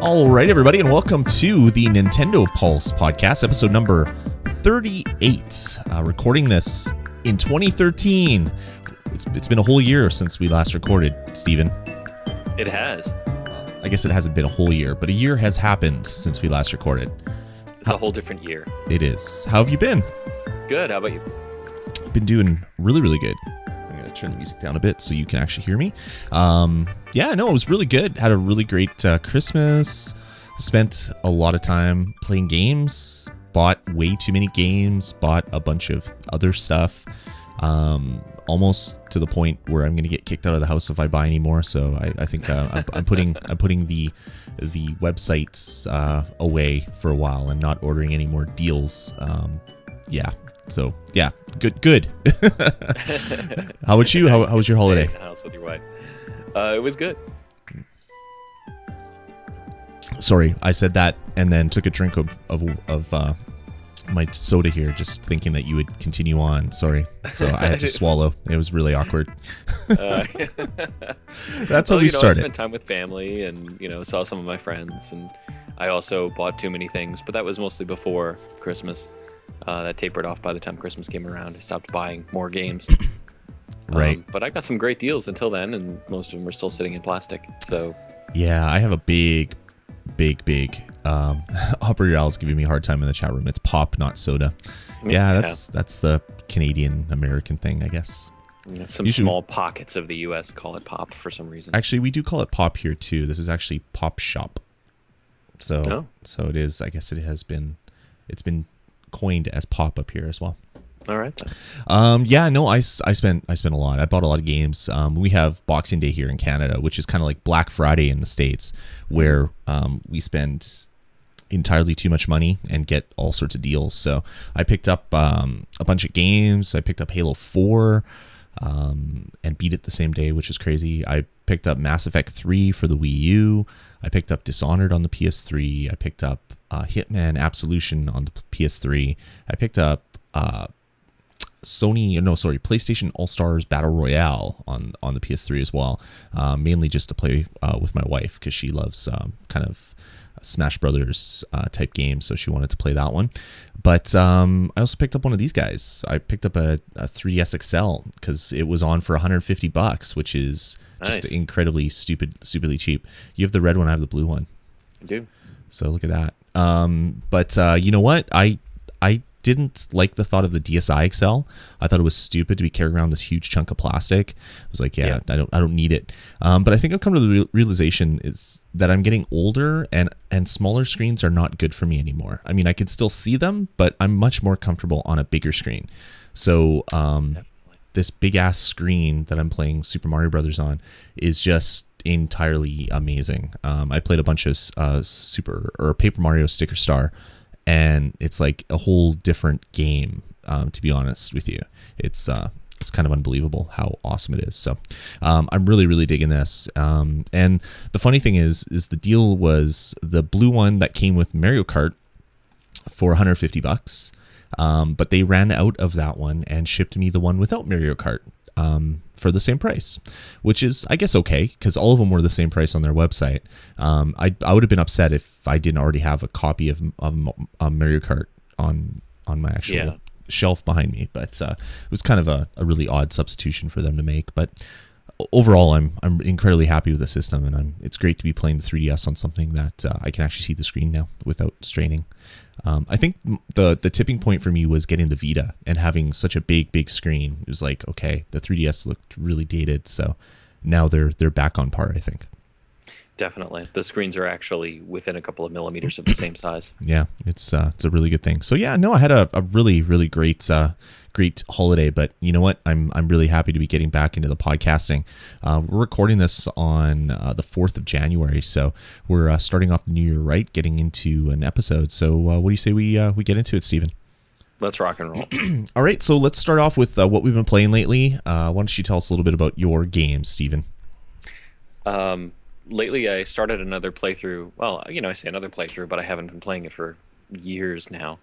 All right, everybody, and welcome to the Nintendo Pulse podcast, episode number 38. Recording this in 2013. It's been a whole year since we last recorded, Steven. It has. I guess it hasn't been a whole year, but a year has happened since we last recorded. It's a whole different year. It is. How have you been? Good. How about you? I've been doing really, really good. I'm going to turn the music down a bit so you can actually hear me. It was really good. Had a really great Christmas. Spent a lot of time playing games. Bought way too many games. Bought a bunch of other stuff. Almost to the point where I'm going to get kicked out of the house if I buy any more. So I think I'm putting the websites away for a while and not ordering any more deals. So good. How about you? How was your holiday? Stay in the house with your wife. It was good. Sorry, I said that and then took a drink of my soda here, just thinking that you would continue on. Sorry, so I had to swallow. It was really awkward. That's how we started. I spent time with family and saw some of my friends, and I also bought too many things, but that was mostly before Christmas. That tapered off by the time Christmas came around. I stopped buying more games. Right. But I got some great deals until then, and most of them are still sitting in plastic. So yeah, I have a big Operator Al's giving me a hard time in the chat room. It's pop, not soda. Yeah, that's the Canadian American thing, I guess. Yeah, small pockets of the US call it pop for some reason. Actually, we do call it pop here too. This is actually Pop Shop. So it is, I guess it's been coined as pop up here as well. All right then. I spent a lot. I bought a lot of games. We have Boxing Day here in Canada, which is kind of like Black Friday in the States, where we spend entirely too much money and get all sorts of deals. So I picked up a bunch of games. I picked up Halo 4 and beat it the same day, which is crazy. I picked up Mass Effect 3 for the Wii U. I picked up Dishonored on the PS3. I picked up Hitman Absolution on the PS3. I picked up PlayStation All-Stars Battle Royale on the PS3 as well, mainly just to play with my wife because she loves kind of Smash Brothers type games, so she wanted to play that one. But I also picked up one of these guys. I picked up a 3DS XL because it was on for $150, which is just incredibly stupidly cheap. You have the red one, I have the blue one. I do. So look at that. But you know what? I didn't like the thought of the DSi XL. I thought it was stupid to be carrying around this huge chunk of plastic. I was like, I don't need it. But I think I've come to the realization is that I'm getting older and smaller screens are not good for me anymore. I mean, I can still see them, but I'm much more comfortable on a bigger screen. So this big ass screen that I'm playing Super Mario Brothers on is just entirely amazing. I played a bunch of Paper Mario Sticker Star, and it's like a whole different game, to be honest with you. It's kind of unbelievable how awesome it is. So I'm really, really digging this. And the funny thing is the deal was the blue one that came with Mario Kart for $150. But they ran out of that one and shipped me the one without Mario Kart for the same price, which is, I guess, okay, because all of them were the same price on their website. I would have been upset if I didn't already have a copy of Mario Kart on my actual shelf behind me, but it was kind of a really odd substitution for them to make. But overall, I'm incredibly happy with the system, and it's great to be playing the 3DS on something that I can actually see the screen now without straining. I think the tipping point for me was getting the Vita and having such a big screen. It was like, okay, the 3DS looked really dated, so now they're back on par, I think. Definitely. The screens are actually within a couple of millimeters of the same size. Yeah, it's a really good thing. So yeah, no, I had a really, really great holiday, but you know what? I'm really happy to be getting back into the podcasting. We're recording this on the 4th of January, so we're starting off the new year right, getting into an episode. So what do you say we get into it, Steven? Let's rock and roll. All right, so let's start off with what we've been playing lately. Why don't you tell us a little bit about your games, Steven? Lately, I started another playthrough. Well, I say another playthrough, but I haven't been playing it for years now,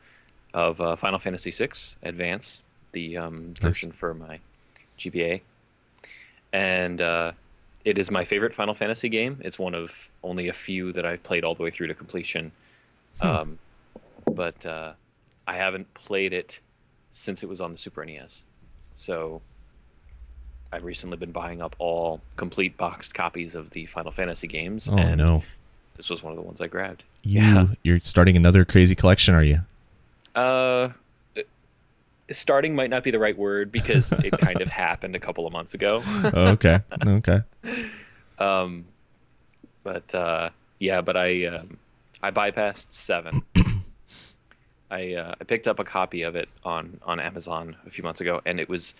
of Final Fantasy VI Advance, the version for my GBA. And It is my favorite Final Fantasy game. It's one of only a few that I've played all the way through to completion. Hmm. Um, but I haven't played it since it was on the Super NES. So I've recently been buying up all complete boxed copies of the Final Fantasy games, Oh and no. this was one of the ones I grabbed. Yeah. You're starting another crazy collection, are you? Uh, Starting might not be the right word because it kind of happened a couple of months ago. Okay. Okay. Um, but yeah, but I bypassed seven. I picked up a copy of it on Amazon a few months ago, and it was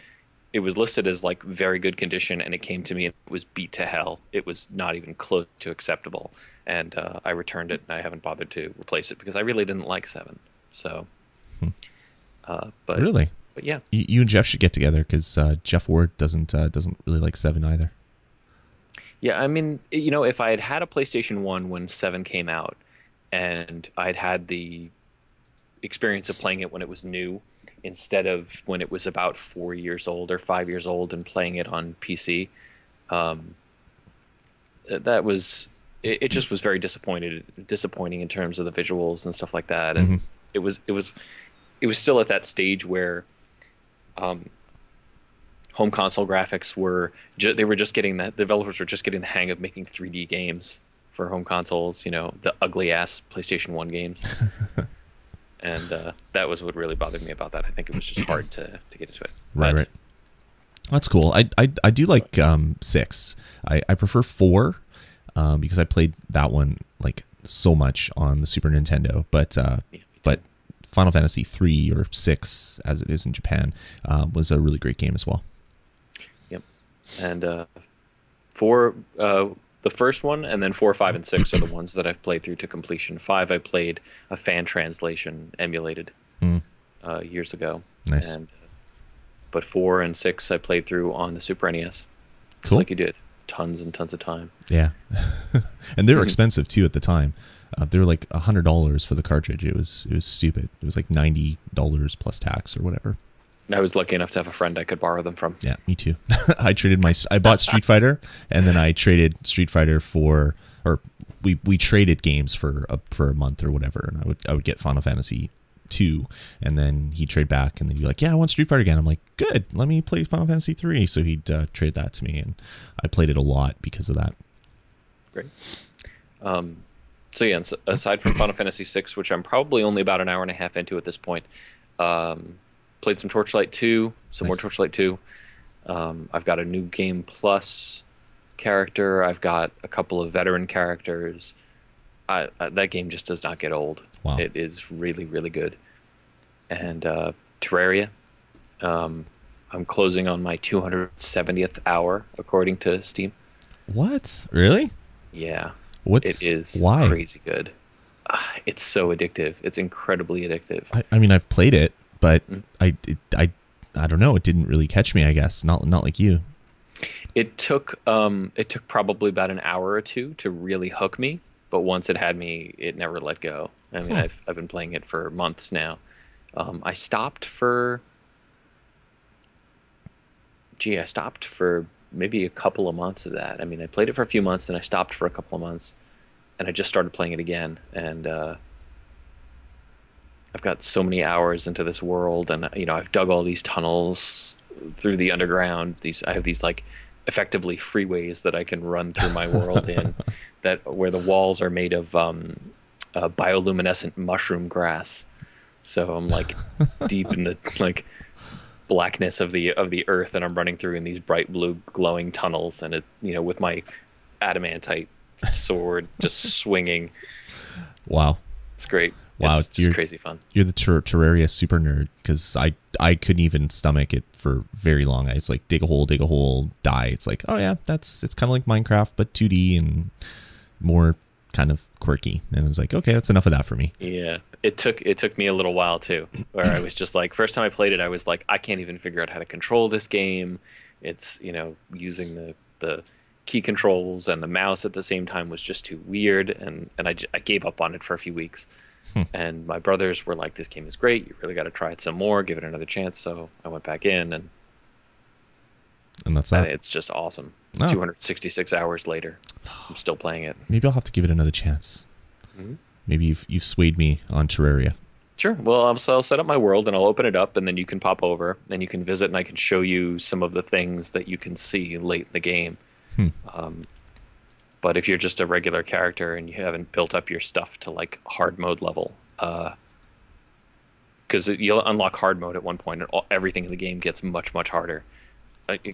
listed as like very good condition, and it came to me and it was beat to hell. It was not even close to acceptable, and I returned it, and I haven't bothered to replace it because I really didn't like seven. So, but Really? but yeah, You and Jeff should get together because Jeff Ward doesn't really like 7 either. yeah. I mean, if I had had a PlayStation 1 when seven came out, and I'd had the experience of playing it when it was new instead of when it was about 4 years old or 5 years old and playing it on PC. Um, that was it just was very disappointing in terms of the visuals and stuff like that. Hmm. And it was still at that stage where um, home console graphics they were just getting the developers were just getting the hang of making 3D games for home consoles, the ugly ass PlayStation 1 games. And that was what really bothered me about that. I think it was just hard to get into it. Right. That's cool. I do like 6. I prefer 4 because I played that one like so much on the Super Nintendo. But Final Fantasy 3 or 6, as it is in Japan, was a really great game as well. Yep. And four, the first one, and then 4, 5, and 6 are the ones that I've played through to completion. 5, I played a fan translation emulated Mm, years ago. nice. But 4 and 6 I played through on the Super NES. Just Cool. like you did. Tons and tons of time. Yeah. And they were expensive too at the time. They were like $100 for the cartridge. It was stupid. It was like $90 plus tax or whatever. I was lucky enough to have a friend I could borrow them from. Yeah, me too. I bought Street Fighter, and then I traded Street Fighter or we traded games for a month or whatever, and I would get Final Fantasy 2, and then he'd trade back, and then he'd be like, yeah, I want Street Fighter again. I'm like, good, let me play Final Fantasy 3. So he'd trade that to me, and I played it a lot because of that. Great. So yeah, and aside from Final Fantasy 6, which I'm probably only about an hour and a half into at this point, played some Torchlight 2, some more Nice. Torchlight 2. I've got a new Game Plus character. I've got a couple of veteran characters. That game just does not get old. Wow. It is really, really good. And Terraria. I'm closing on my 270th hour, according to Steam. What? Really? Yeah. What's It is why? crazy good. It's so addictive. It's incredibly addictive. I mean, I've played it, but Mm. I don't know. It didn't really catch me. I guess not like you. It took probably about an hour or two to really hook me, but once it had me, it never let go. I mean, Huh. I've been playing it for months now. I stopped for maybe a couple of months of that. I mean, I played it for a few months, then I stopped for a couple of months, and I just started playing it again. And I've got so many hours into this world, and I've dug all these tunnels through the underground. I have these like effectively freeways that I can run through my world in, where the walls are made of bioluminescent mushroom grass. So I'm like deep in the like blackness of the earth, and I'm running through in these bright blue glowing tunnels, and with my adamantite sword just swinging. Wow. It's great. Wow, It's just crazy fun. You're the Terraria super nerd, because I couldn't even stomach it for very long. It's like dig a hole, die. It's like, oh yeah, it's kind of like Minecraft but 2D and more kind of quirky. And I was like, okay, that's enough of that for me. Yeah, it took me a little while too, where I was just like, first time I played it, I was like, I can't even figure out how to control this game. It's using the key controls and the mouse at the same time was just too weird, and I gave up on it for a few weeks. And my brothers were like, this game is great, you really got to try it some more, give it another chance. So I went back in, and And that's that. it's just awesome. Oh. 266 hours later, I'm still playing it. Maybe I'll have to give it another chance. Mm-hmm. Maybe you've swayed me on Terraria. Sure. Well, I'll set up my world and I'll open it up, and then you can pop over and you can visit, and I can show you some of the things that you can see late in the game. But if you're just a regular character and you haven't built up your stuff to like hard mode level, because you'll unlock hard mode at one point, and everything in the game gets much, much harder.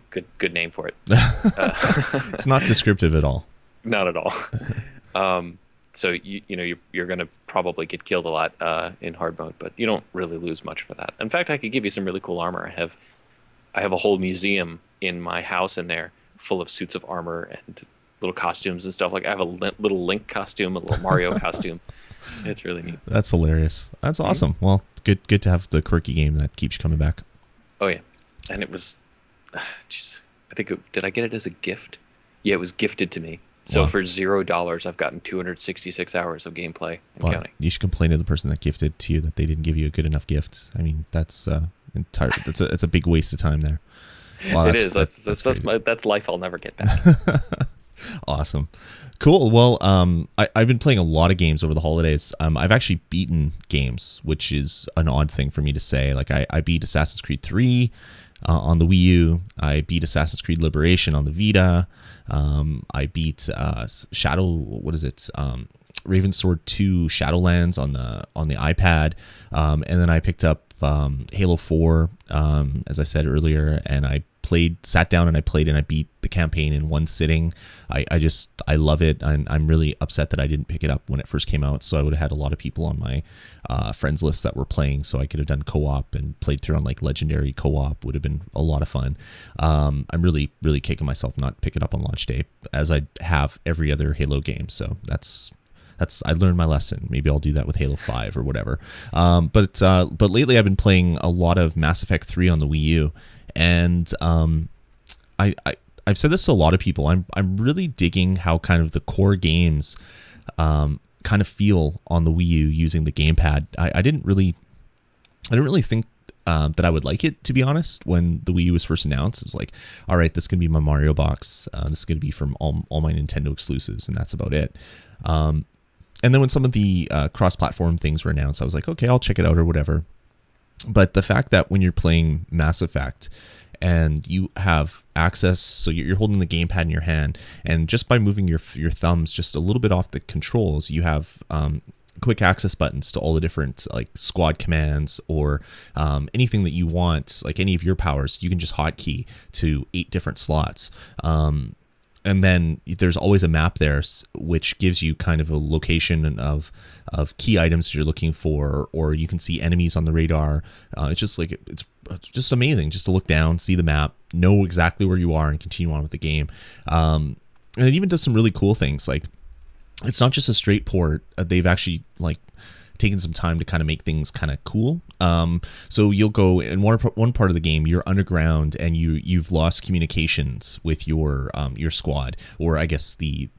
Good name for it. It's not descriptive at all. Not at all. So you're going to probably get killed a lot in hard mode, but you don't really lose much for that. In fact, I could give you some really cool armor. I have a whole museum in my house in there full of suits of armor and little costumes and stuff. Like I have a little Link costume, a little Mario costume. It's really neat. That's hilarious. That's awesome. Mm-hmm. Well, good to have the quirky game that keeps coming back. Oh yeah, and it was. I think did I get it as a gift? Yeah, it was gifted to me. So for $0, I've gotten 266 hours of gameplay and counting. You should complain to the person that gifted to you that they didn't give you a good enough gift. I mean, that's entire. It's a big waste of time there. Wow, it is. That's life I'll never get back. Awesome, cool. Well, I've been playing a lot of games over the holidays. I've actually beaten games, which is an odd thing for me to say. Like I beat Assassin's Creed 3. On the Wii U, I beat Assassin's Creed Liberation on the Vita. I beat Ravensword 2 Shadowlands on the iPad, and then I picked up Halo 4, as I said earlier, and I sat down and I played and I beat the campaign in one sitting. I love it. I'm really upset that I didn't pick it up when it first came out, so I would have had a lot of people on my friends list that were playing, so I could have done co-op and played through on like legendary co-op. Would have been a lot of fun. I'm really kicking myself not to pick it up on launch day, as I have every other Halo game, so that's I learned my lesson. Maybe I'll do that with Halo 5 or whatever. But lately I've been playing a lot of Mass Effect 3 on the Wii U, and I've said this to a lot of people. I'm really digging how kind of the core games kind of feel on the Wii U using the gamepad. I didn't really think that I would like it, to be honest. When the Wii U was first announced, it was like, all right, this is gonna be my Mario box. This is gonna be from all my Nintendo exclusives, and that's about it. And then when some of the cross-platform things were announced, I was like, okay, I'll check it out or whatever. But the fact that when you're playing Mass Effect and you have access, so you're holding the gamepad in your hand, and just by moving your thumbs just a little bit off the controls, you have quick access buttons to all the different like squad commands or anything that you want, like any of your powers, you can just hotkey to 8 different slots. And then there's always a map there, which gives you kind of a location of key items that you're looking for, or you can see enemies on the radar. It's just like it's just amazing just to look down, see the map, know exactly where you are, and continue on with the game. And it even does some really cool things. Like it's not just a straight port. They've actually like taken some time to kind of make things kind of cool. So you'll go in one part of the game, you're underground and you've lost communications with your squad, or I guess the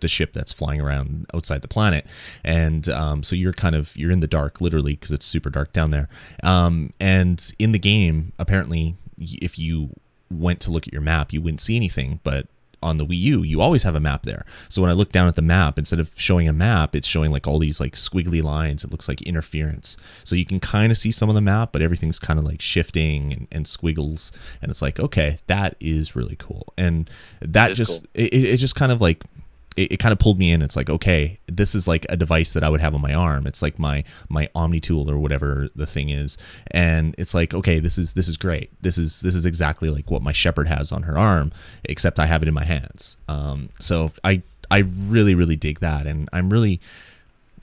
ship that's flying around outside the planet. And so you're in the dark, literally, because it's super dark down there. And in the game, apparently, if you went to look at your map, you wouldn't see anything, but on the Wii U, you always have a map there. So when I look down at the map, instead of showing a map, it's showing like all these like squiggly lines. It looks like interference. So you can kind of see some of the map, but everything's kind of like shifting and squiggles. And it's like, okay, that is really cool. And that just, cool. It just kind of like, it kind of pulled me in. It's like, okay, this is like a device that I would have on my arm. It's like my Omni tool or whatever the thing is. And it's like, okay, this is great. This is exactly like what my Shepherd has on her arm, except I have it in my hands. So I really dig that. And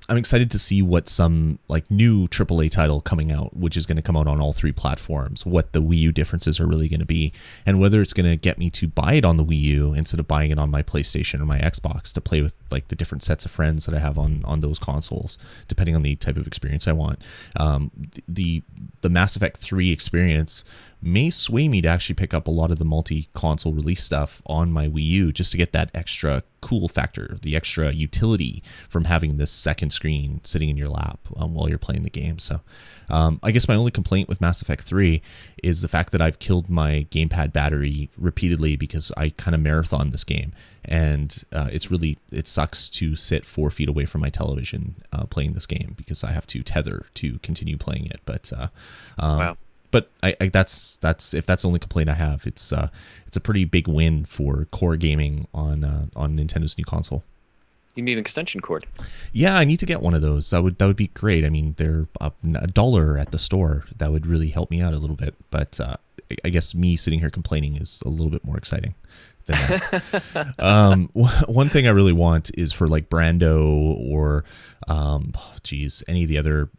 I'm excited to see what some like new AAA title coming out, which is going to come out on all 3 platforms, what the Wii U differences are really going to be, and whether it's going to get me to buy it on the Wii U instead of buying it on my PlayStation or my Xbox to play with like the different sets of friends that I have on those consoles, depending on the type of experience I want. The Mass Effect 3 experience may sway me to actually pick up a lot of the multi-console release stuff on my Wii U just to get that extra cool factor, the extra utility from having this second screen sitting in your lap while you're playing the game. So I guess my only complaint with Mass Effect 3 is the fact that I've killed my gamepad battery repeatedly because I kind of marathon this game. And it sucks to sit 4 feet away from my television playing this game because I have to tether to continue playing it. But Wow. But that's if that's the only complaint I have, it's a pretty big win for core gaming on Nintendo's new console. You need an extension cord. Yeah, I need to get one of those. That would be great. I mean, they're $1 at the store. That would really help me out a little bit. But I guess me sitting here complaining is a little bit more exciting than that. One thing I really want is for like Brando or any of the other,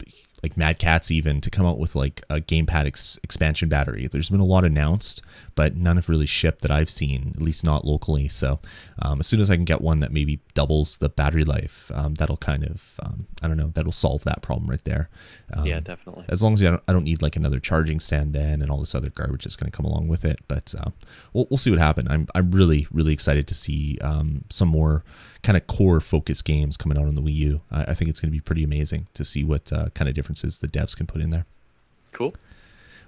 like Mad Catz even, to come out with like a gamepad expansion battery. There's been a lot announced, but none have really shipped that I've seen, at least not locally. So as soon as I can get one that maybe doubles the battery life, that'll kind of, I don't know, that'll solve that problem right there. Yeah, definitely. As long as I don't need like another charging stand then and all this other garbage that's going to come along with it. But we'll see what happens. I'm really, really excited to see some more kind of core focused games coming out on the Wii U. I think it's going to be pretty amazing to see what kind of differences the devs can put in there. Cool.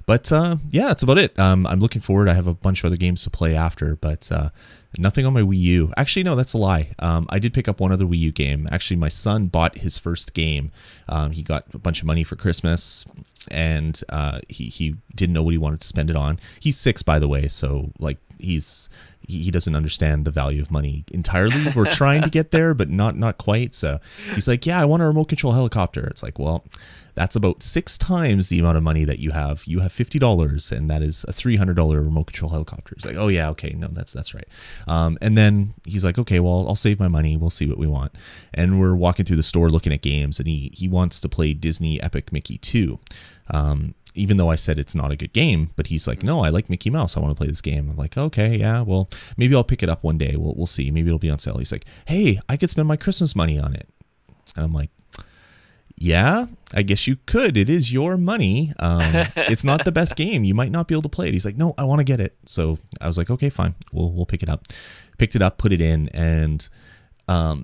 But yeah, that's about it. I'm looking forward. I have a bunch of other games to play after, but nothing on my Wii U. Actually, no, that's a lie. I did pick up one other Wii U game. Actually, my son bought his first game. He got a bunch of money for Christmas, and he didn't know what he wanted to spend it on. He's 6, by the way, so like he doesn't understand the value of money entirely. We're trying to get there, but not quite. So he's like, yeah, I want a remote control helicopter. It's like, well, that's about 6 times the amount of money that you have. You have $50, and that is a $300 remote control helicopter. It's like, oh yeah, okay, no, that's right. And then he's like, okay, well, I'll save my money. We'll see what we want. And we're walking through the store looking at games, and he wants to play Disney Epic Mickey 2. Even though I said it's not a good game, but he's like, no, I like Mickey Mouse. I want to play this game. I'm like, okay, yeah, well, maybe I'll pick it up one day. We'll see. Maybe it'll be on sale. He's like, hey, I could spend my Christmas money on it. And I'm like, yeah, I guess you could. It is your money. It's not the best game. You might not be able to play it. He's like, no, I want to get it. So I was like, okay, fine. We'll pick it up. Picked it up, put it in, and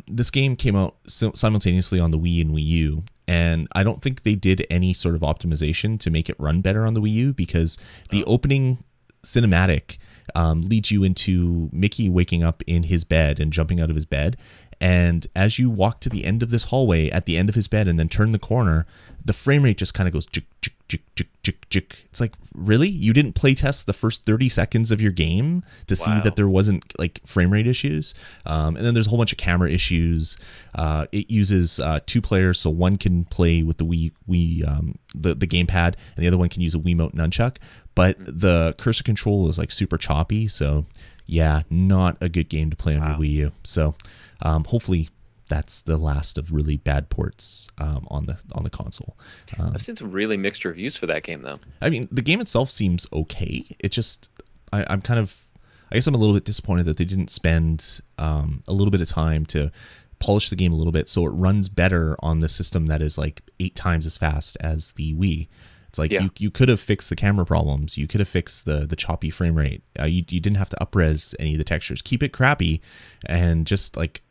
this game came out simultaneously on the Wii and Wii U. And I don't think they did any sort of optimization to make it run better on the Wii U, because the opening cinematic leads you into Mickey waking up in his bed and jumping out of his bed. And as you walk to the end of this hallway at the end of his bed and then turn the corner, the frame rate just kind of goes jick, jick, jick, jick, jick, jick. It's like, really? You didn't play test the first 30 seconds of your game to see that there wasn't like frame rate issues? And then there's a whole bunch of camera issues. It uses 2 players, so one can play with the the gamepad, and the other one can use a Wiimote nunchuck. But the cursor control is like super choppy, so yeah, not a good game to play on your Wii U. So hopefully that's the last of really bad ports on the console. I've seen some really mixed reviews for that game, though. I mean, the game itself seems okay. It just, I guess I'm a little bit disappointed that they didn't spend a little bit of time to polish the game a little bit so it runs better on the system that is like 8 times as fast as the Wii. It's like you could have fixed the camera problems. You could have fixed the choppy frame rate. You didn't have to up-res any of the textures. Keep it crappy and just like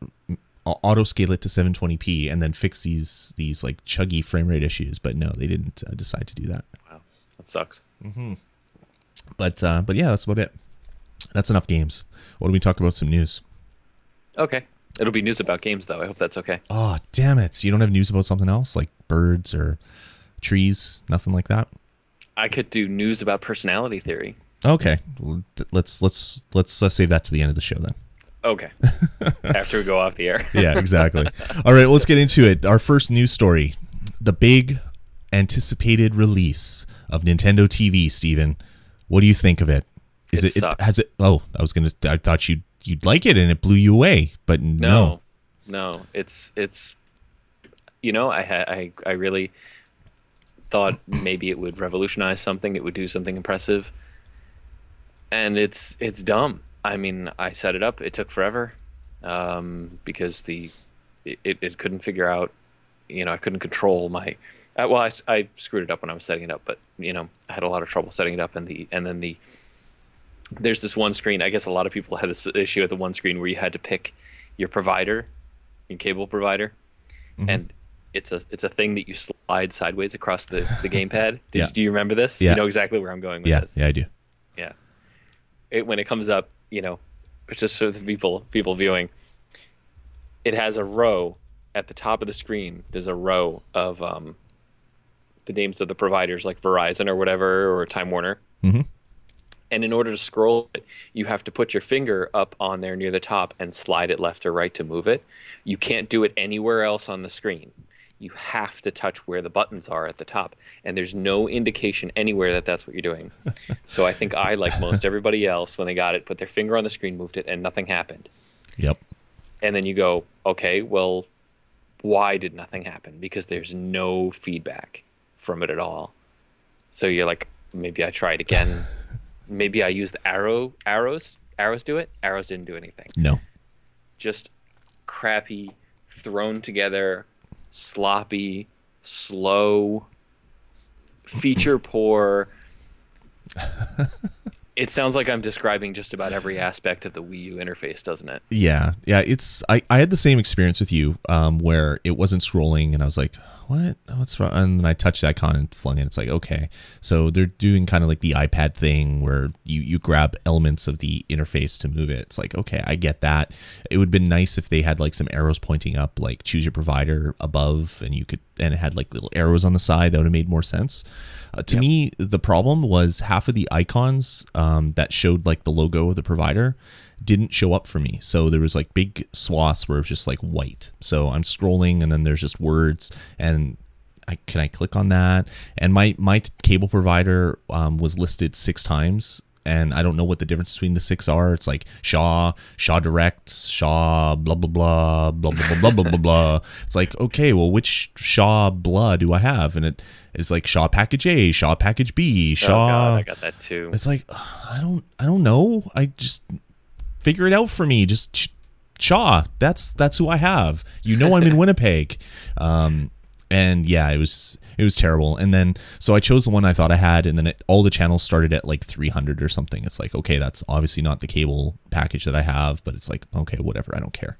auto scale it to 720p and then fix these like chuggy frame rate issues. But no, they didn't decide to do that. Wow, that sucks. Mm-hmm. But yeah, that's about it. That's enough games. Why don't we talk about some news? Okay. It'll be news about games, though. I hope that's okay. Oh, damn it. You don't have news about something else like birds or trees, nothing like that? I could do news about personality theory. Okay, well, let's save that to the end of the show then. Okay, after we go off the air. Yeah, exactly. All right, let's get into it. Our first news story: the big anticipated release of Nintendo TV. Steven, what do you think of it? It sucks. Has it? Oh, I thought you'd like it, and it blew you away, but no. It's I really thought maybe it would revolutionize something, it would do something impressive, and it's dumb. I mean, I set it up, it took forever because it couldn't figure out I couldn't control my. Well, I screwed it up when I was setting it up, but I had a lot of trouble setting it up, and then there's this one screen. I guess a lot of people had this issue at the one screen where you had to pick your provider, your cable provider, and it's a thing that you slide sideways across the gamepad. Do you remember this? Yeah. You know exactly where I'm going with this. Yeah, I do. Yeah. When it comes up, it's just so the people viewing. It has a row at the top of the screen. There's a row of the names of the providers, like Verizon or whatever, or Time Warner. Mm-hmm. And in order to scroll it, you have to put your finger up on there near the top and slide it left or right to move it. You can't do it anywhere else on the screen. You have to touch where the buttons are at the top. And there's no indication anywhere that that's what you're doing. So I think I, like most everybody else, when they got it, put their finger on the screen, moved it, and nothing happened. Yep. And then you go, okay, well, why did nothing happen? Because there's no feedback from it at all. So you're like, maybe I try it again. Maybe I used arrows. Arrows do it? Arrows didn't do anything. No. Just crappy, thrown together, sloppy, slow, feature poor. It sounds like I'm describing just about every aspect of the Wii U interface, doesn't it? Yeah. I had the same experience with you, where it wasn't scrolling and I was like, what's wrong? And then I touched the icon and flung it. It's like, okay. So they're doing kind of like the iPad thing where you grab elements of the interface to move it. It's like, okay, I get that. It would have been nice if they had like some arrows pointing up, like choose your provider above, and it had like little arrows on the side. That would have made more sense. To me, the problem was half of the icons that showed like the logo of the provider didn't show up for me. So there was like big swaths where it was just like white. So I'm scrolling and then there's just words, and can I click on that? And my cable provider was listed 6 times, and I don't know what the difference between the 6 are. It's like Shaw Direct, Shaw blah blah blah blah blah blah blah blah blah. It's like, okay, well, which Shaw blah do I have? And it's like Shaw Package A, Shaw Package B, Shaw. Oh God, I got that too. It's like, I don't know. I just figure it out for me. Just Shaw. That's who I have. I'm in Winnipeg. And yeah, it was terrible. And then so I chose the one I thought I had, and then all the channels started at like 300 or something. It's like, okay, that's obviously not the cable package that I have, but it's like, okay, whatever. I don't care.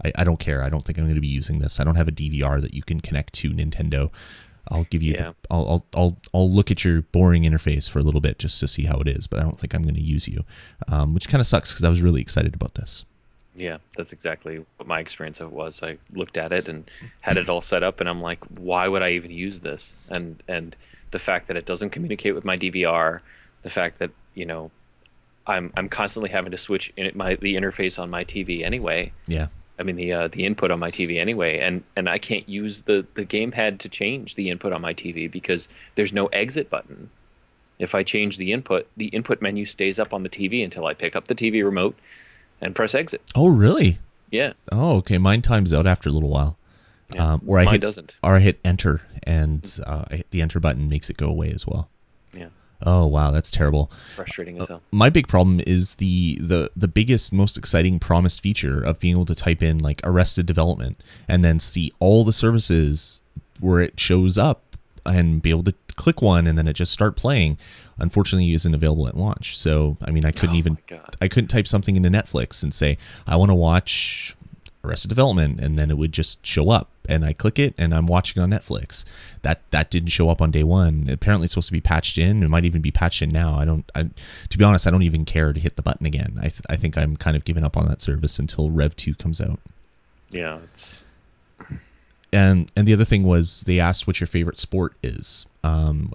I don't care. I don't think I'm going to be using this. I don't have a DVR that you can connect to Nintendo. I'll give you. I'll look at your boring interface for a little bit just to see how it is, but I don't think I'm going to use you, which kind of sucks because I was really excited about this. Yeah, that's exactly what my experience of it was. I looked at it and had it all set up, and I'm like, why would I even use this? And the fact that it doesn't communicate with my DVR, the fact that I'm constantly having to switch the interface on my TV anyway. Yeah. I mean the input on my TV anyway, and I can't use the gamepad to change the input on my TV because there's no exit button. If I change the input menu stays up on the TV until I pick up the TV remote and press exit. Oh, really? Yeah. Oh, okay. Mine times out after a little while. Yeah. Mine doesn't. Or I hit enter, and the enter button makes it go away as well. Yeah. Oh, wow. That's terrible. Frustrating as hell. My big problem is the biggest, most exciting promised feature of being able to type in like Arrested Development and then see all the services where it shows up and be able to click one and then it just start playing. Unfortunately, isn't available at launch. So, I mean, I couldn't type something into Netflix and say, I want to watch Arrested Development, and then it would just show up and I click it and I'm watching it on Netflix. That didn't show up on day one. Apparently it's supposed to be patched in. It might even be patched in now. To be honest, I don't even care to hit the button again. I think I'm kind of giving up on that service until Rev 2 comes out. Yeah, it's... And the other thing was they asked what your favorite sport is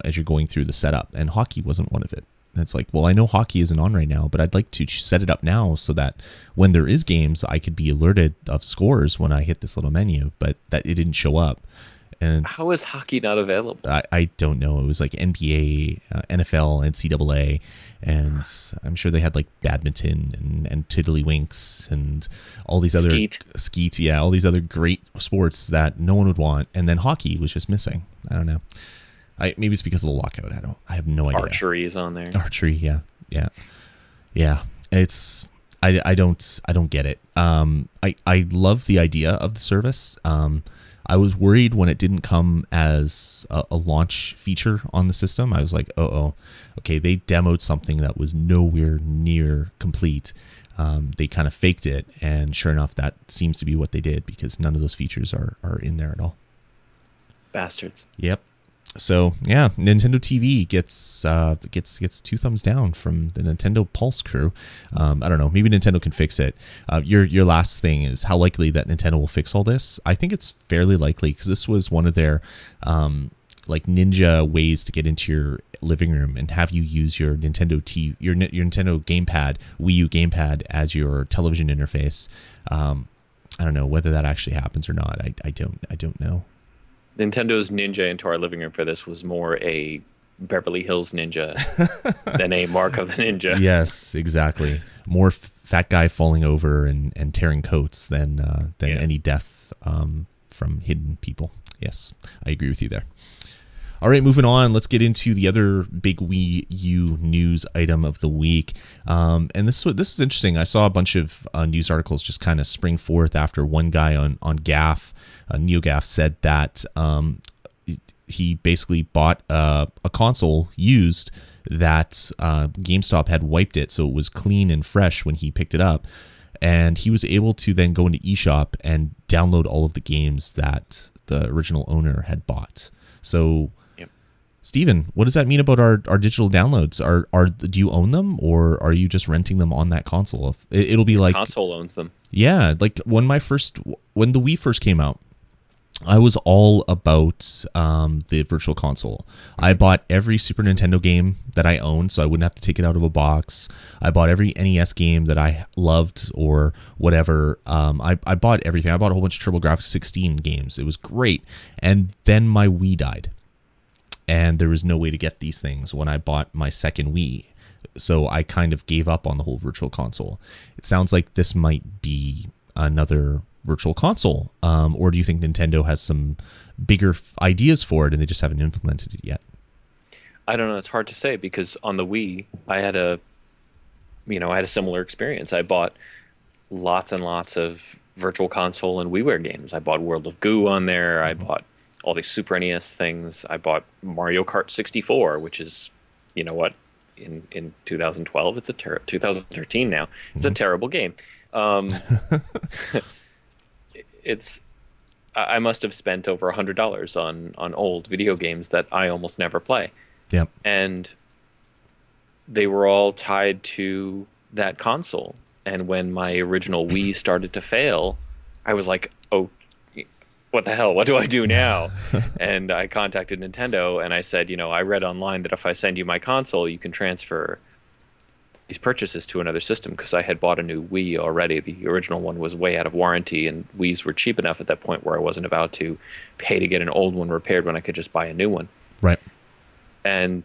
as you're going through the setup, and hockey wasn't one of it. And it's like, well, I know hockey isn't on right now, but I'd like to set it up now so that when there is games, I could be alerted of scores when I hit this little menu, but that it didn't show up. And how is hockey not available? I don't know. It was like NBA, NFL, NCAA, and I'm sure they had like badminton and tiddlywinks and all these other skeet, yeah, all these other great sports that no one would want. And then hockey was just missing. I don't know. Maybe it's because of the lockout. I have no idea. Archery is on there. Archery, yeah. It's I don't get it. I love the idea of the service. I was worried when it didn't come as a launch feature on the system. I was like, okay, they demoed something that was nowhere near complete. They kind of faked it, and sure enough, that seems to be what they did, because none of those features are in there at all. Bastards. Yep. So yeah, Nintendo TV gets 2 thumbs down from the Nintendo Pulse crew. I don't know. Maybe Nintendo can fix it. Your last thing is how likely that Nintendo will fix all this. I think it's fairly likely, because this was one of their like ninja ways to get into your living room and have you use your Nintendo your Nintendo GamePad, WiiU GamePad, as your television interface. I don't know whether that actually happens or not. I don't know. Nintendo's ninja into our living room for this was more a Beverly Hills Ninja than a Mark of the Ninja. Yes, exactly. More fat guy falling over and tearing coats than any death from hidden people. Yes, I agree with you there. All right, moving on. Let's get into the other big Wii U news item of the week. And this is interesting. I saw a bunch of news articles just kind of spring forth after one guy on GAF, NeoGAF, said that he basically bought a console used that GameStop had wiped it, so it was clean and fresh when he picked it up. And he was able to then go into eShop and download all of the games that the original owner had bought. So... Steven, what does that mean about our digital downloads? Do you own them, or are you just renting them on that console? It'll be like console owns them. Yeah, like when the Wii first came out, I was all about the Virtual Console. I bought every Super Nintendo game that I owned, so I wouldn't have to take it out of a box. I bought every NES game that I loved or whatever. I bought everything. I bought a whole bunch of TurboGrafx 16 games. It was great. And then my Wii died. And there was no way to get these things when I bought my second Wii. So I kind of gave up on the whole Virtual Console. It sounds like this might be another Virtual Console. Or do you think Nintendo has some bigger ideas for it and they just haven't implemented it yet? I don't know. It's hard to say, because on the Wii, I had a similar experience. I bought lots and lots of Virtual Console and WiiWare games. I bought World of Goo on there. I bought all these Super NES things. I bought Mario Kart 64, which is, you know what, in 2012, it's 2013 now. It's a terrible game. I must have spent over $100 on old video games that I almost never play. Yep. And they were all tied to that console. And when my original Wii started to fail, I was like, oh, what the hell? What do I do now? And I contacted Nintendo and I said, I read online that if I send you my console, you can transfer these purchases to another system, because I had bought a new Wii already. The original one was way out of warranty, and Wiis were cheap enough at that point where I wasn't about to pay to get an old one repaired when I could just buy a new one. Right. And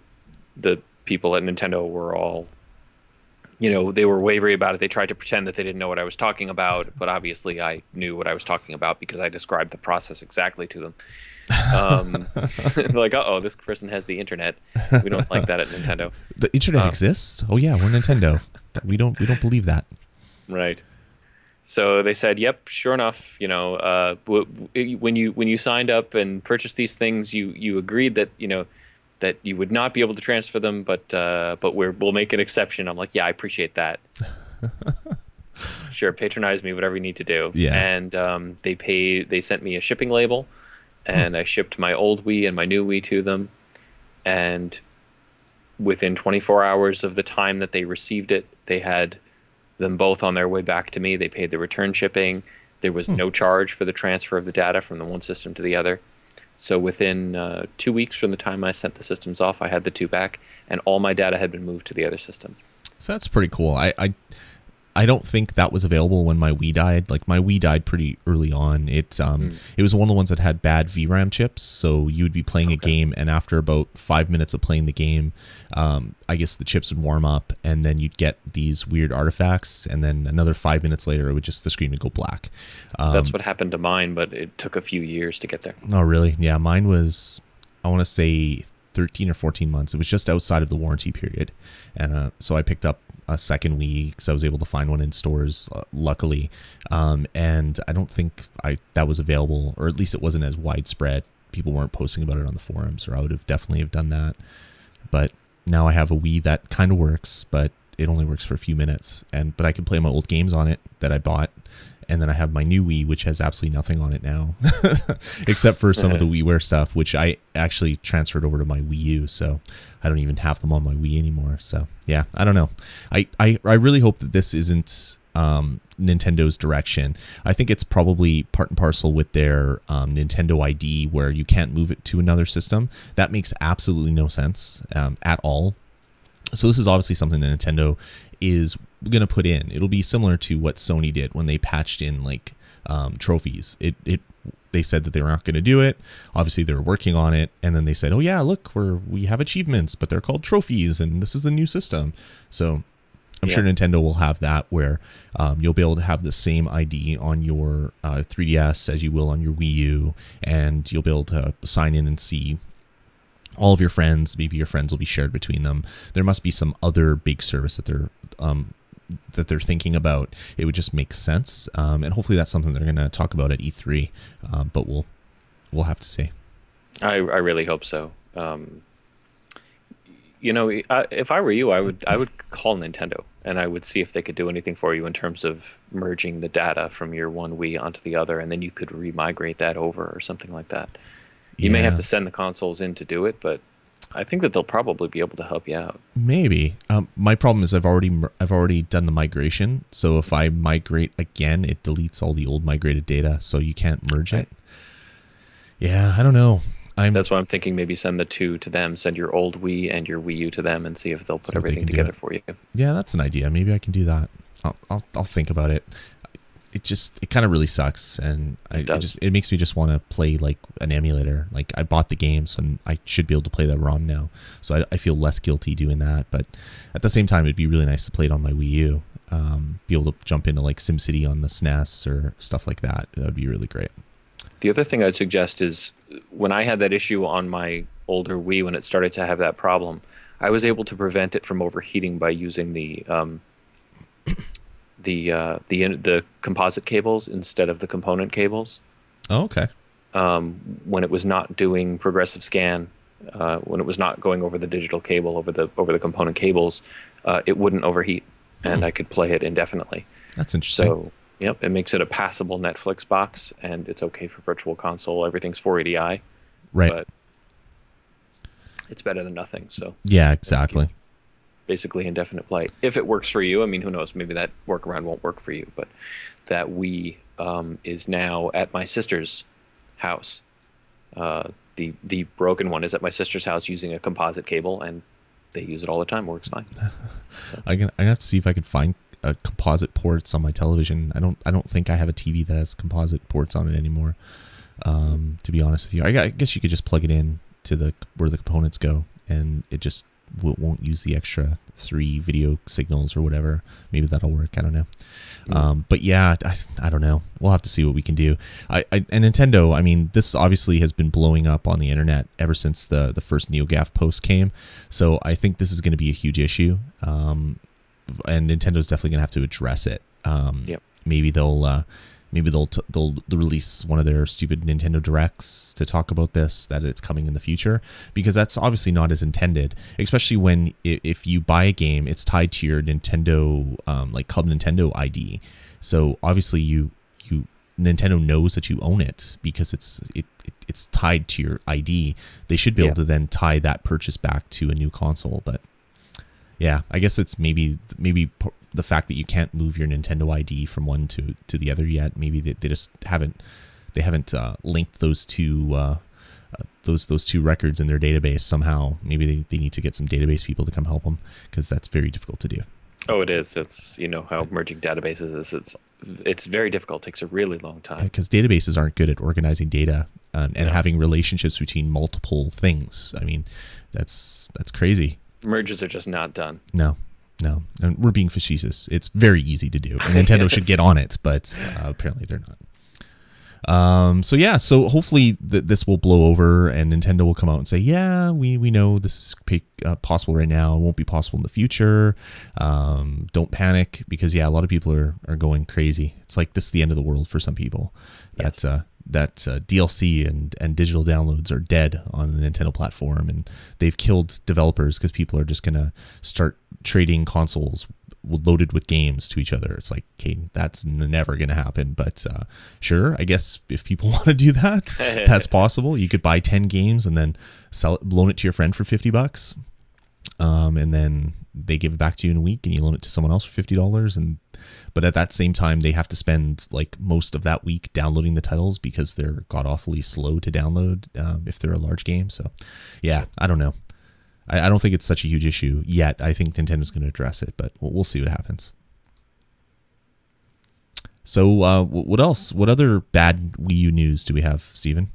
the people at Nintendo were all, they were wavery about it. They tried to pretend that they didn't know what I was talking about, but obviously I knew what I was talking about because I described the process exactly to them. Like, this person has the internet. We don't like that at Nintendo. The internet exists? Oh yeah, we're Nintendo. We don't believe that. Right. So they said, "Yep, sure enough. When you signed up and purchased these things, you agreed that that you would not be able to transfer them, but we'll make an exception." I'm like, yeah, I appreciate that. Sure, patronize me, whatever you need to do. Yeah. And they sent me a shipping label, and I shipped my old Wii and my new Wii to them. And within 24 hours of the time that they received it, they had them both on their way back to me. They paid the return shipping. There was no charge for the transfer of the data from the one system to the other. So within 2 weeks from the time I sent the systems off, I had the two back, and all my data had been moved to the other system. So that's pretty cool. I don't think that was available when my Wii died. Like, my Wii died pretty early on. It was one of the ones that had bad VRAM chips, so you would be playing a game, and after about 5 minutes of playing the game, I guess the chips would warm up, and then you'd get these weird artifacts, and then another 5 minutes later, the screen would go black. That's what happened to mine, but it took a few years to get there. Oh, really? Yeah, mine was, I want to say 13 or 14 months. It was just outside of the warranty period. And so I picked up a second Wii because I was able to find one in stores, luckily. And I don't think that was available, or at least it wasn't as widespread. People weren't posting about it on the forums, or I would have definitely have done that. But now I have a Wii that kind of works, but it only works for a few minutes. But I can play my old games on it that I bought. And then I have my new Wii, which has absolutely nothing on it now, except for some of the WiiWare stuff, which I actually transferred over to my Wii U. So I don't even have them on my Wii anymore. So yeah, I don't know. I really hope that this isn't Nintendo's direction. I think it's probably part and parcel with their Nintendo ID, where you can't move it to another system. That makes absolutely no sense at all. So this is obviously something that Nintendo is going to put in. It'll be similar to what Sony did when they patched in like trophies. They said that they were not going to do it. Obviously they were working on it, and then they said, oh yeah, look, we have achievements, but they're called trophies, and this is the new system. So I'm sure Nintendo will have that, where you'll be able to have the same ID on your 3DS as you will on your Wii U, and you'll be able to sign in and see all of your friends. Maybe your friends will be shared between them. There must be some other big service that they're thinking about. It would just make sense, and hopefully that's something they're going to talk about at E3. But we'll have to see. I really hope so. If I were you, I would call Nintendo and I would see if they could do anything for you in terms of merging the data from your one Wii onto the other, and then you could remigrate that over or something like that. You may have to send the consoles in to do it, but I think that they'll probably be able to help you out. Maybe. My problem is I've already done the migration, so if I migrate again, it deletes all the old migrated data, so you can't merge it. Yeah, I don't know. That's why I'm thinking maybe send the two to them, send your old Wii and your Wii U to them, and see if they'll put everything together for you. Yeah, that's an idea. Maybe I can do that. I'll think about it. It kind of really sucks, and it makes me just want to play like an emulator. Like, I bought the games and I should be able to play that ROM now, so I feel less guilty doing that. But at the same time, it'd be really nice to play it on my Wii U, be able to jump into like SimCity on the SNES or stuff like that. That would be really great. The other thing I'd suggest is, when I had that issue on my older Wii, when it started to have that problem, I was able to prevent it from overheating by using the composite cables instead of the component cables. Oh, okay. When it was not doing progressive scan, when it was not going over the digital cable over the component cables, it wouldn't overheat, and I could play it indefinitely. That's interesting. So, yep, it makes it a passable Netflix box, and it's okay for Virtual Console. Everything's 480i, right? But it's better than nothing. So yeah, exactly. Basically indefinite play. If it works for you, I mean, who knows? Maybe that workaround won't work for you. But that Wii is now at my sister's house. The broken one is at my sister's house using a composite cable, and they use it all the time. Works fine. So. I have to see if I could find composite ports on my television. I don't think I have a TV that has composite ports on it anymore. To be honest with you, I guess you could just plug it in to where the components go, and it just won't use the extra 3 video signals or whatever. Maybe that'll work. I don't know. But yeah, I don't know. We'll have to see what we can do. And Nintendo, I mean, this obviously has been blowing up on the internet ever since the first NeoGAF post came. So I think this is going to be a huge issue. And Nintendo's definitely going to have to address it. Yep. Maybe they'll release one of their stupid Nintendo Directs to talk about this, that it's coming in the future, because that's obviously not as intended, especially when if you buy a game, it's tied to your Nintendo, like Club Nintendo ID. So obviously Nintendo knows that you own it because it's tied to your ID. They should be able to then tie that purchase back to a new console. But yeah, I guess it's maybe the fact that you can't move your Nintendo ID from one to the other yet. Maybe they just haven't linked those two records in their database somehow. Maybe they need to get some database people to come help them, because that's very difficult to do. Oh, it is. It's, how merging databases is. It's very difficult. It takes a really long time. Because databases aren't good at organizing data and having relationships between multiple things. I mean, that's crazy. Merges are just not done. No, and we're being facetious. It's very easy to do, and Nintendo should get on it, but apparently they're not. So yeah, so hopefully this will blow over and Nintendo will come out and say, yeah, we know this is possible right now. It won't be possible in the future. Don't panic, because yeah, a lot of people are going crazy. It's like this is the end of the world for some people. Yes. That DLC and digital downloads are dead on the Nintendo platform, and they've killed developers because people are just going to start trading consoles loaded with games to each other. It's like, okay, that's never going to happen. But sure, I guess if people want to do that, that's possible. You could buy 10 games and then loan it to your friend for $50. And then they give it back to you in a week and you loan it to someone else for $50. But at that same time, they have to spend like most of that week downloading the titles because they're god awfully slow to download if they're a large game. So yeah, I don't know. I don't think it's such a huge issue yet. I think Nintendo's going to address it, but we'll see what happens. So what else? What other bad Wii U news do we have, Steven?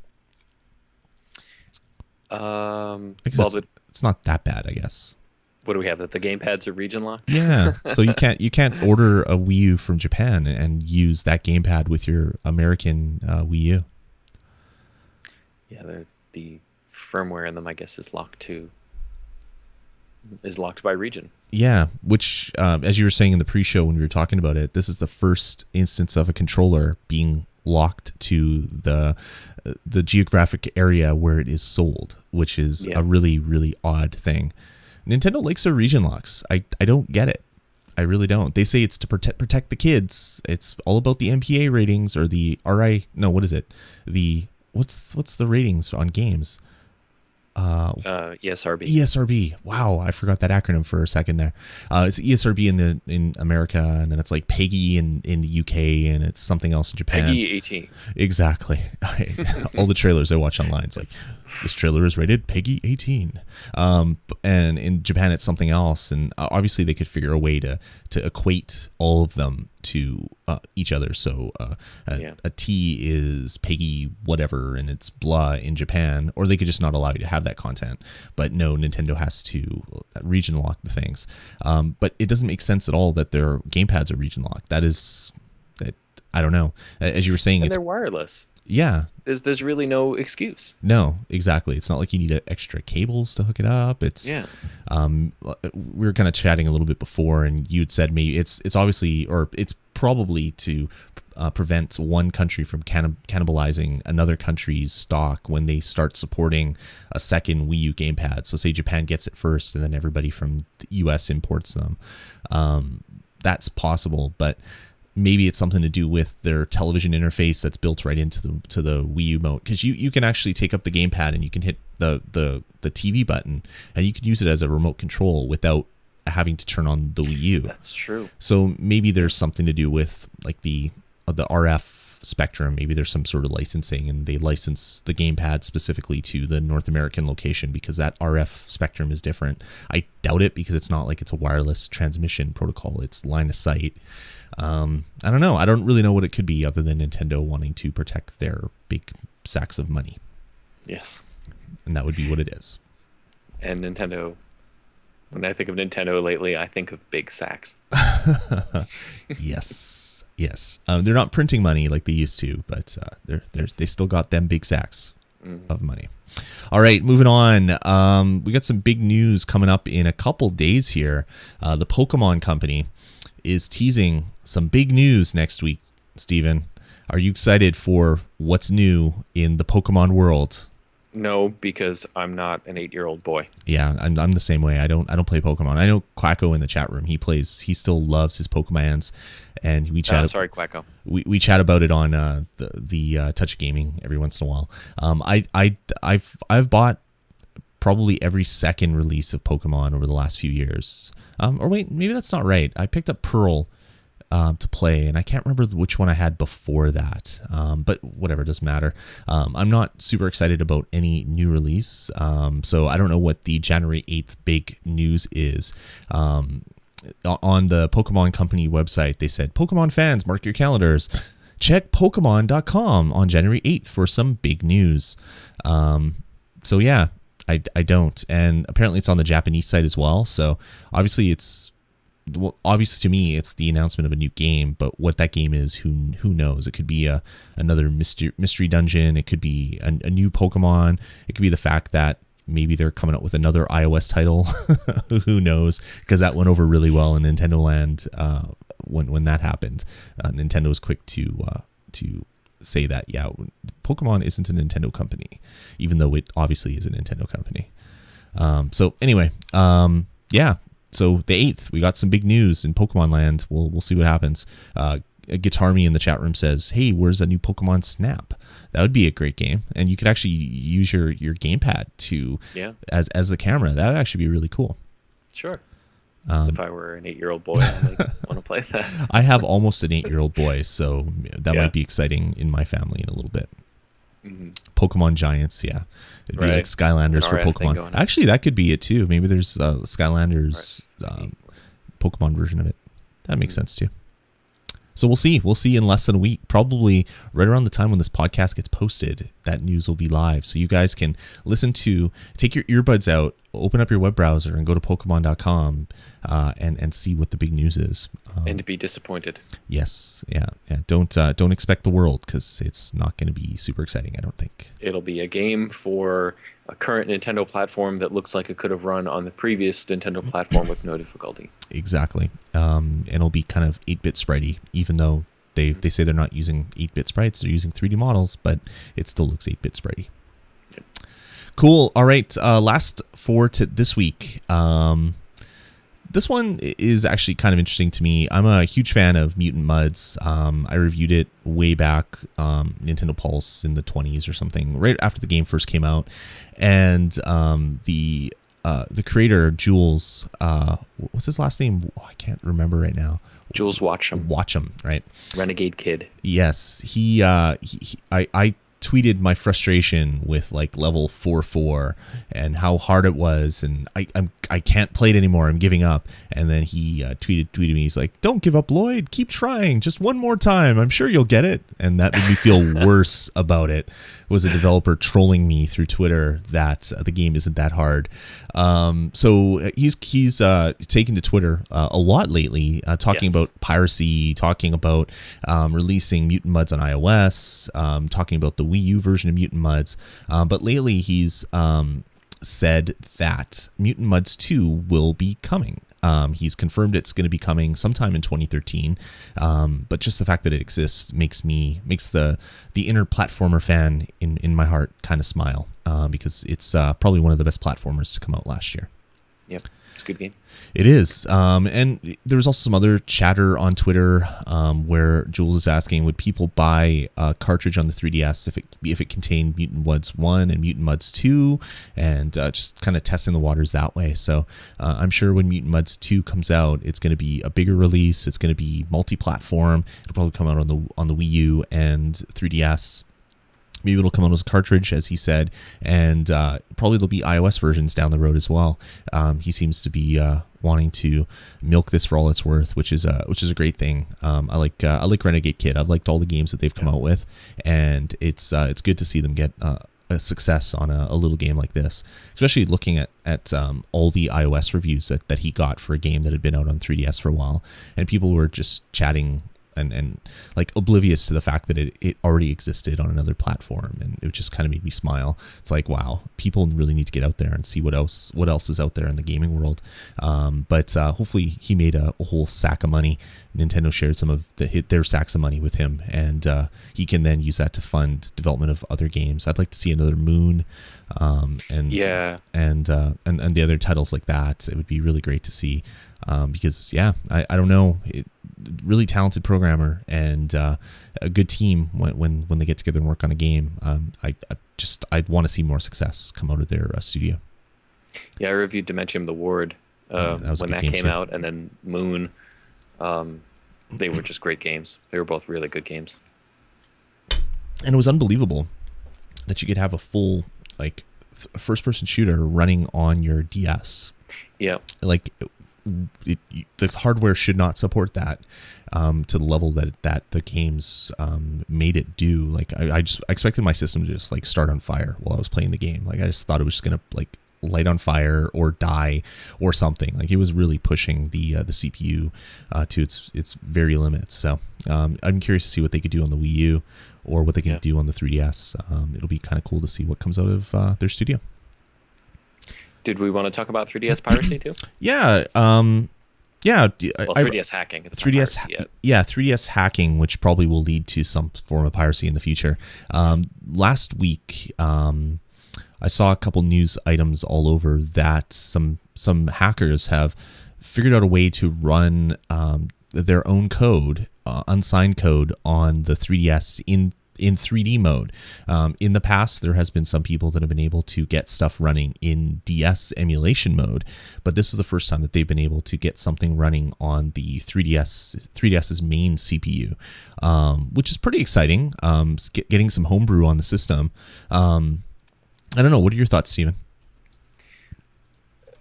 It's not that bad, I guess. What do we have? That the gamepads are region locked? Yeah. So you can't order a Wii U from Japan and use that gamepad with your American Wii U. Yeah, the firmware in them, I guess, is locked by region. Yeah, which, as you were saying in the pre-show when we were talking about it, this is the first instance of a controller being locked to the geographic area where it is sold, which is a really, really odd thing. Nintendo likes their region locks. I don't get it. I really don't. They say it's to protect the kids. It's all about the MPA ratings or the RI. No, what is it? What's the ratings on games? ESRB. ESRB. Wow, I forgot that acronym for a second there. It's ESRB in America, and then it's like PEGI in the UK, and it's something else in Japan. PEGI 18. Exactly. All the trailers I watch online, it's like, this trailer is rated PEGI 18. And in Japan, it's something else. And obviously, they could figure a way to equate all of them to each other. So a T is PEGI whatever, and it's blah in Japan, or they could just not allow you to have that content. But no, Nintendo has to region lock the things. But it doesn't make sense at all that their gamepads are region locked. That I don't know. As you were saying, and they're wireless. Yeah. There's really no excuse. No, exactly. It's not like you need extra cables to hook it up. It's we were kind of chatting a little bit before, and you'd said maybe it's obviously, or it's probably to prevent one country from cannibalizing another country's stock when they start supporting a second Wii U gamepad. So say Japan gets it first, and then everybody from the US imports them. That's possible, but maybe it's something to do with their television interface that's built right into the Wii U mode, because you can actually take up the gamepad and you can hit the TV button and you can use it as a remote control without having to turn on the Wii U. That's true. So maybe there's something to do with like the RF spectrum. Maybe there's some sort of licensing, and they license the gamepad specifically to the North American location because that RF spectrum is different. I doubt it, because it's not like it's a wireless transmission protocol. It's line of sight. I don't know. I don't really know what it could be other than Nintendo wanting to protect their big sacks of money. Yes. And that would be what it is. And Nintendo, when I think of Nintendo lately, I think of big sacks. Yes. They're not printing money like they used to, but they still got them big sacks of money. All right, moving on. We got some big news coming up in a couple days here. The Pokemon Company is teasing some big news next week. Steven, are you excited for what's new in the Pokemon world? No, because I'm not an 8-year-old boy. Yeah, I'm the same way. I don't play Pokemon. I know Quacko in the chat room. He still loves his Pokemons, and we chat. Sorry, Quacko. We chat about it on the Touch Gaming every once in a while. I've bought probably every second release of Pokemon over the last few years. Or wait, maybe that's not right. I picked up Pearl to play, and I can't remember which one I had before that. But whatever, it doesn't matter. I'm not super excited about any new release. So I don't know what the January 8th big news is. On the Pokemon Company website, they said, Pokemon fans, mark your calendars. Check Pokemon.com on January 8th for some big news. So yeah, I don't. And apparently it's on the Japanese site as well. So obviously it's well, obviously to me, it's the announcement of a new game, but what that game is, who knows? It could be another mystery dungeon. It could be a new Pokemon. It could be the fact that maybe they're coming up with another iOS title. Who knows? Because that went over really well in Nintendo Land when that happened. Nintendo was quick to say that, yeah, Pokemon isn't a Nintendo company, even though it obviously is a Nintendo company. So anyway, yeah. So the 8th, we got some big news in Pokemon Land. We'll see what happens. Guitar Me in the chat room says, "Hey, where's a new Pokemon Snap?" That would be a great game, and you could actually use your gamepad as the camera. That would actually be really cool. Sure. If I were an 8-year-old boy, I might want to play that. I have almost an 8-year-old boy, so that might be exciting in my family in a little bit. Mm-hmm. Pokemon Giants, yeah. It'd be like Skylanders for Pokemon. Actually, that could be it too. Maybe there's Skylanders Pokemon version of it. That makes sense too. So we'll see. We'll see in less than a week. Probably right around the time when this podcast gets posted, that news will be live. So you guys can take your earbuds out, open up your web browser, and go to Pokemon.com and see what the big news is. And to be disappointed. Yes. Yeah. Don't expect the world, because it's not going to be super exciting, I don't think. It'll be a game for a current Nintendo platform that looks like it could have run on the previous Nintendo platform with no difficulty. Exactly. And it'll be kind of 8-bit spritey, even though they say they're not using 8-bit sprites, they're using 3D models, but it still looks 8-bit spritey. Yep. Cool. All right. Last for this week. This one is actually kind of interesting to me. I'm a huge fan of Mutant Mudds. I reviewed it way back, Nintendo Pulse in the 20s or something, right after the game first came out. And the creator, Jules, what's his last name? Oh, I can't remember right now. Jules Watcham. Watcham, right? Renegade Kid. Yes, I tweeted my frustration with like level 4 and how hard it was, and I can't play it anymore. I'm giving up. And then he tweeted me. He's like, "Don't give up, Lloyd. Keep trying. Just one more time. I'm sure you'll get it." And that made me feel worse about it. Was a developer trolling me through Twitter that the game isn't that hard. So he's taken to Twitter a lot lately, talking about piracy, talking about releasing Mutant Mudds on iOS, talking about the Wii U version of Mutant Mudds. But lately he's said that Mutant Mudds 2 will be coming. He's confirmed it's going to be coming sometime in 2013, but just the fact that it exists makes the inner platformer fan in my heart kind of smile, because it's probably one of the best platformers to come out last year. Yep, it's a good game. It is, and there was also some other chatter on Twitter where Jules is asking, would people buy a cartridge on the 3DS if it contained Mutant Mudds 1 and Mutant Mudds 2, and just kind of testing the waters that way. So I'm sure when Mutant Mudds 2 comes out, it's going to be a bigger release. It's going to be multi-platform. It'll probably come out on the Wii U and 3DS. Maybe it'll come out as a cartridge, as he said, and probably there'll be iOS versions down the road as well. He seems to be wanting to milk this for all it's worth, which is a great thing. I like Renegade Kid. I've liked all the games that they've come out with, and it's good to see them get a success on a little game like this, especially looking at all the iOS reviews that he got for a game that had been out on 3DS for a while, and people were just chatting and like oblivious to the fact that it already existed on another platform, and it just kind of made me smile. It's like, wow, people really need to get out there and see what else is out there in the gaming world. But hopefully he made a whole sack of money. Nintendo shared some of their sacks of money with him, and he can then use that to fund development of other games. I'd like to see another Moon, and the other titles like that. It would be really great to see, because I don't know. Really talented programmer and a good team when they get together and work on a game. I'd want to see more success come out of their studio. Yeah, I reviewed Dementium the Ward when that came out, and then Moon. They were just great games. They were both really good games. And it was unbelievable that you could have a full first-person shooter running on your DS. Yeah, the hardware should not support that to the level that the games made it do. I expected my system to just start on fire while I was playing the game. I just thought it was just gonna light on fire or die or something. Like, it was really pushing the CPU to its very limits. So I'm curious to see what they could do on the Wii U or what they can do on the 3DS. It'll be kind of cool to see what comes out of their studio. Did we want to talk about 3DS piracy too? Yeah. Yeah. Well, 3DS hacking. It's 3DS, not piracy yet. yeah, 3DS hacking, which probably will lead to some form of piracy in the future. Last week, I saw a couple news items all over that some hackers have figured out a way to run their own code, unsigned code, on the 3DS in 3D mode. In the past, there has been some people that have been able to get stuff running in DS emulation mode, but this is the first time that they've been able to get something running on the 3DS's main CPU, which is pretty exciting. Getting some homebrew on the system. I don't know. What are your thoughts, Steven?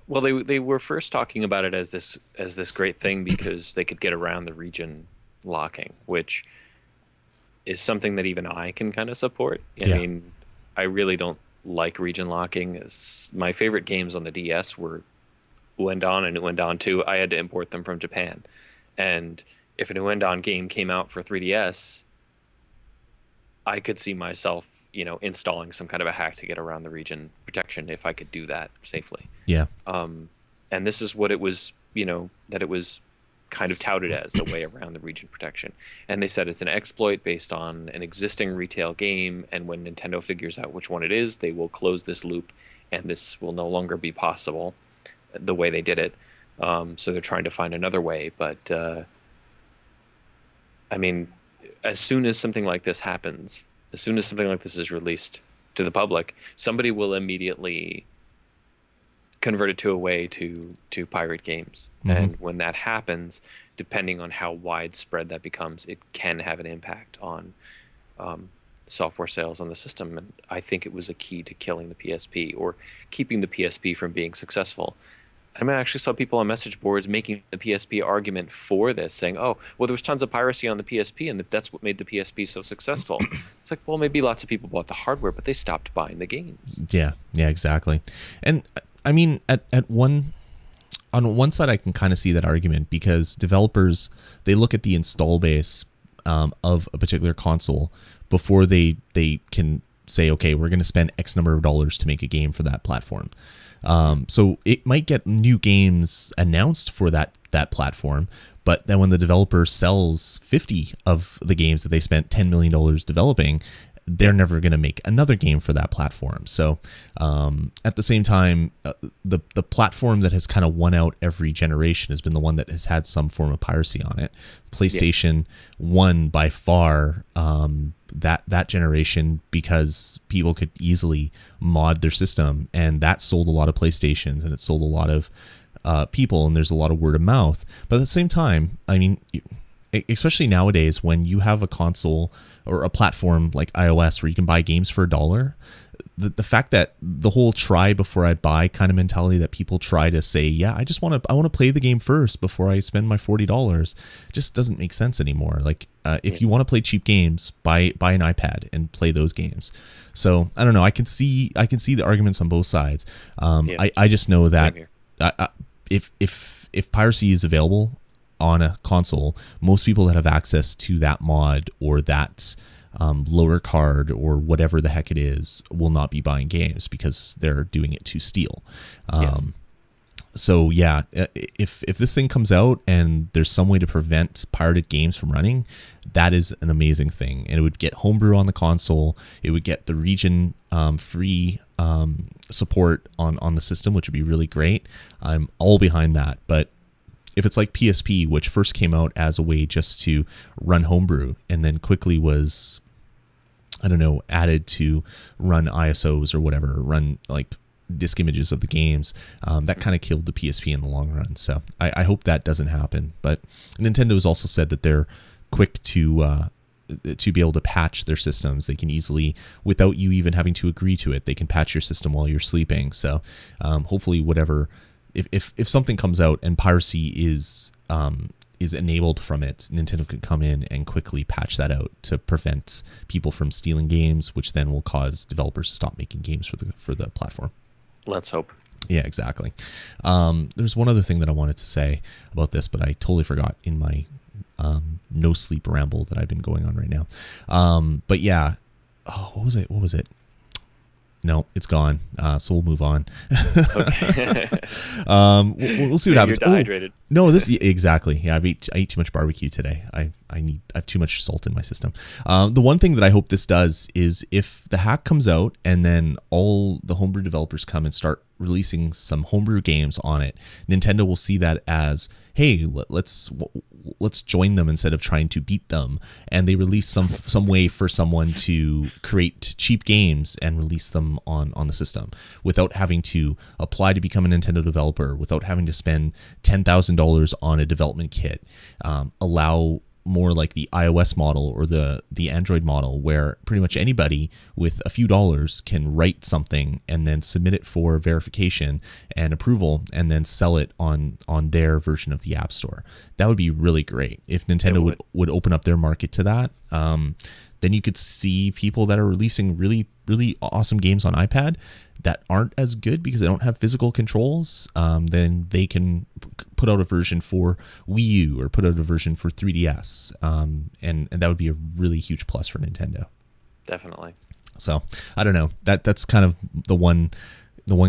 Well, they were first talking about it as this great thing because they could get around the region locking, which is something that even I can kind of support. I mean, I really don't like region locking. My favorite games on the DS were Uendon and Uendon 2. I had to import them from Japan. And if an Uendon game came out for 3DS, I could see myself, installing some kind of a hack to get around the region protection if I could do that safely. Yeah. And this is what it was, that it was kind of touted as a way around the region protection. And they said it's an exploit based on an existing retail game, and when Nintendo figures out which one it is, they will close this loop, and this will no longer be possible the way they did it. So they're trying to find another way. But, I mean, as soon as something like this happens, as soon as something like this is released to the public, somebody will immediately convert it to a way to pirate games. Mm-hmm. And when that happens, depending on how widespread that becomes, it can have an impact on software sales on the system. And I think it was a key to killing the PSP or keeping the PSP from being successful. I mean, I actually saw people on message boards making the PSP argument for this, saying, oh, well, there was tons of piracy on the PSP, and that's what made the PSP so successful. It's like, well, maybe lots of people bought the hardware, but they stopped buying the games. Yeah, exactly. And I mean, on one side, I can kind of see that argument, because developers, they look at the install base of a particular console before they can say, okay, we're going to spend X number of dollars to make a game for that platform. So it might get new games announced for that platform, but then when the developer sells 50 of the games that they spent $10 million developing, they're never going to make another game for that platform. So at the same time, the platform that has kind of won out every generation has been the one that has had some form of piracy on it. PlayStation won by far that generation because people could easily mod their system, and that sold a lot of PlayStations, and it sold a lot of people, and there's a lot of word of mouth. But at the same time, I mean, especially nowadays when you have a console or a platform like iOS where you can buy games for $1, the fact that the whole try before I buy kind of mentality that people try to say, yeah, I want to play the game first before I spend my $40, just doesn't make sense anymore. Like if you want to play cheap games, buy an iPad and play those games. So I don't know. I can see the arguments on both sides. I just know that if piracy is available on a console, most people that have access to that mod or that loader card or whatever the heck it is will not be buying games because they're doing it to steal. So yeah, if this thing comes out and there's some way to prevent pirated games from running, that is an amazing thing. And it would get homebrew on the console. It would get the region free support on the system, which would be really great. I'm all behind that. But if it's like PSP, which first came out as a way just to run homebrew and then quickly was, I don't know, added to run ISOs or whatever, run like disk images of the games, that kind of killed the PSP in the long run. So I hope that doesn't happen. But Nintendo has also said that they're quick to be able to patch their systems. They can easily, without you even having to agree to it, they can patch your system while you're sleeping. So hopefully whatever, if something comes out and piracy is enabled from it, Nintendo can come in and quickly patch that out to prevent people from stealing games, which then will cause developers to stop making games for the platform. Let's hope. Yeah, exactly. There's one other thing that I wanted to say about this, but I totally forgot in my no sleep ramble that I've been going on right now. But yeah, what was it? No, it's gone. So we'll move on. Okay. We'll see what happens. You're dehydrated. No, exactly. Yeah, I ate too much barbecue today. I have too much salt in my system. The one thing that I hope this does is if the hack comes out and then all the homebrew developers come and start releasing some homebrew games on it, Nintendo will see that as, hey, let's join them instead of trying to beat them, and they release some way for someone to create cheap games and release them on the system without having to apply to become a Nintendo developer, without having to spend $10,000 on a development kit. Allow more like the iOS model or the Android model, where pretty much anybody with a few dollars can write something and then submit it for verification and approval and then sell it on their version of the App Store. That would be really great if Nintendo would open up their market to that. Then you could see people that are releasing really, really awesome games on iPad that aren't as good because they don't have physical controls. Then they can put out a version for Wii U or put out a version for 3DS. And that would be a really huge plus for Nintendo. Definitely. So I don't know. That's kind of the one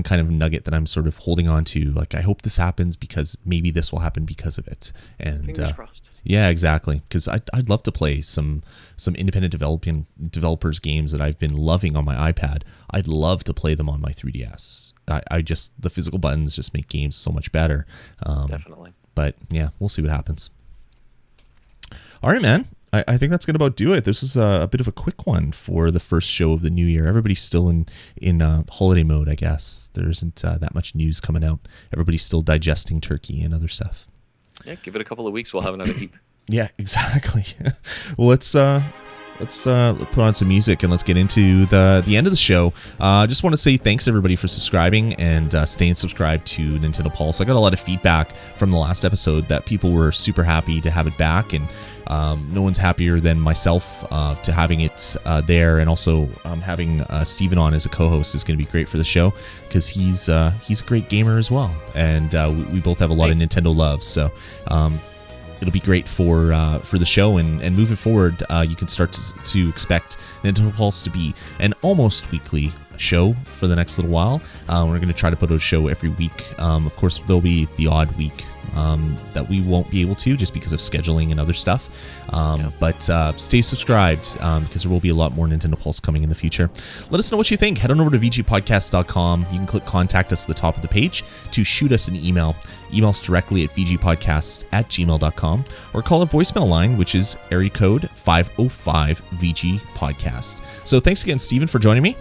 kind of nugget that I'm sort of holding on to. Like, I hope this happens because maybe this will happen because of it. And fingers crossed. Yeah, exactly. Because I'd love to play some independent developers games that I've been loving on my iPad. I'd love to play them on my 3DS. I just, the physical buttons just make games so much better. Definitely. But yeah, we'll see what happens. All right, man. I think that's going to about do it. This is a bit of a quick one for the first show of the new year. Everybody's still in holiday mode, I guess. There isn't that much news coming out. Everybody's still digesting turkey and other stuff. Yeah, give it a couple of weeks. We'll have another heap. Yeah, exactly. Well, let's put on some music and let's get into the end of the show. I just want to say thanks everybody for subscribing and staying subscribed to Nintendo Pulse. I got a lot of feedback from the last episode that people were super happy to have it back, and no one's happier than myself to having it there, and also having Steven on as a co-host is going to be great for the show because he's a great gamer as well, and we both have a lot of Nintendo love. So it'll be great for the show, and moving forward, you can start to expect Nintendo Pulse to be an almost weekly show for the next little while. We're going to try to put out a show every week. Of course, there'll be the odd week that we won't be able to just because of scheduling and other stuff. But stay subscribed because there will be a lot more Nintendo Pulse coming in the future. Let us know what you think. Head on over to vgpodcast.com. You can click contact us at the top of the page to shoot us an email. Email us directly at vgpodcasts@gmail.com or call a voicemail line, which is area code 505-VG-Podcast. So thanks again, Steven, for joining me.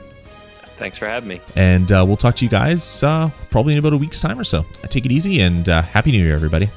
Thanks for having me. And we'll talk to you guys probably in about a week's time or so. Take it easy, and Happy New Year, everybody.